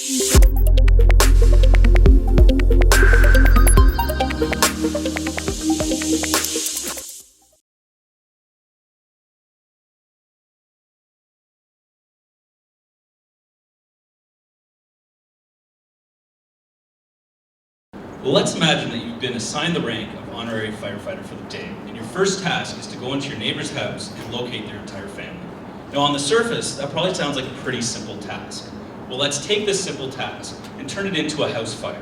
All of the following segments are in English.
Well, let's imagine that you've been assigned the rank of honorary firefighter for the day, and your first task is to go into your neighbor's house and locate their entire family. Now, on the surface, that probably sounds like a pretty simple task. Well, let's take this simple task and turn it into a house fire.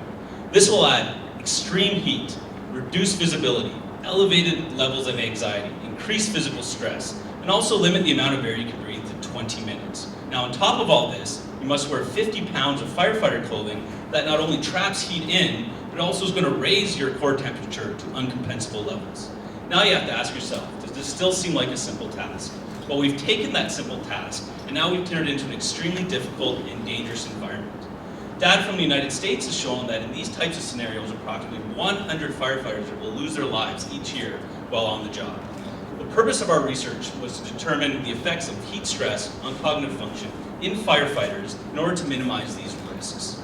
This will add extreme heat, reduce visibility, elevated levels of anxiety, increase physical stress, and also limit the amount of air you can breathe to 20 minutes. Now, on top of all this, you must wear 50 pounds of firefighter clothing that not only traps heat in, but also is going to raise your core temperature to uncompensable levels. Now you have to ask yourself, does this still seem like a simple task? Well, we've taken that simple task, and now we've turned it into an extremely difficult and dangerous environment. Data from the United States has shown that in these types of scenarios, approximately 100 firefighters will lose their lives each year while on the job. The purpose of our research was to determine the effects of heat stress on cognitive function in firefighters in order to minimize these risks.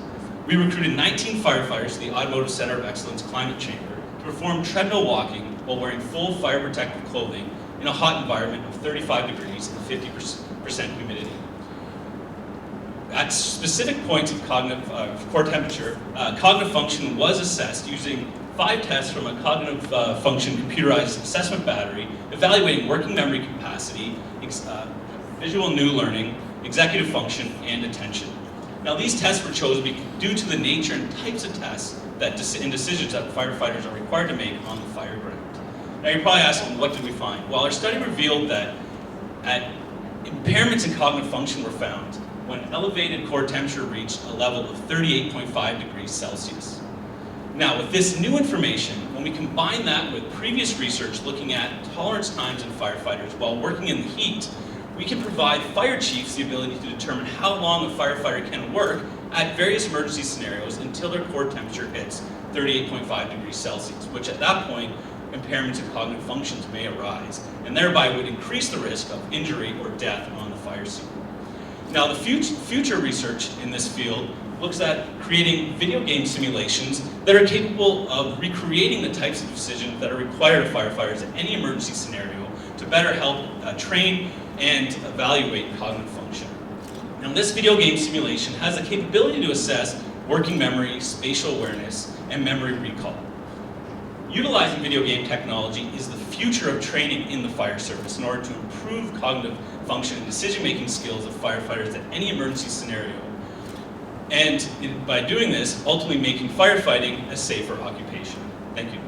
We recruited 19 firefighters to the Automotive Center of Excellence Climate Chamber to perform treadmill walking while wearing full fire protective clothing in a hot environment of 35 degrees and 50% humidity. At specific points of core temperature, cognitive function was assessed using 5 tests from a cognitive function computerized assessment battery, evaluating working memory capacity, visual new learning, executive function, and attention. Now, these tests were chosen due to the nature and types of tests and decisions that firefighters are required to make on the fire ground. Now, you're probably asking, what did we find? Well, our study revealed that impairments in cognitive function were found when elevated core temperature reached a level of 38.5 degrees Celsius. Now, with this new information, when we combine that with previous research looking at tolerance times in firefighters while working in the heat, we can provide fire chiefs the ability to determine how long a firefighter can work at various emergency scenarios until their core temperature hits 38.5 degrees Celsius, which at that point, impairments in cognitive functions may arise, and thereby would increase the risk of injury or death on the fire scene. Now, the future research in this field looks at creating video game simulations that are capable of recreating the types of decisions that are required of firefighters in any emergency scenario to better help train and evaluate cognitive function. Now, this video game simulation has the capability to assess working memory, spatial awareness, and memory recall. Utilizing video game technology is the future of training in the fire service in order to improve cognitive function and decision-making skills of firefighters at any emergency scenario. And by doing this, ultimately making firefighting a safer occupation. Thank you.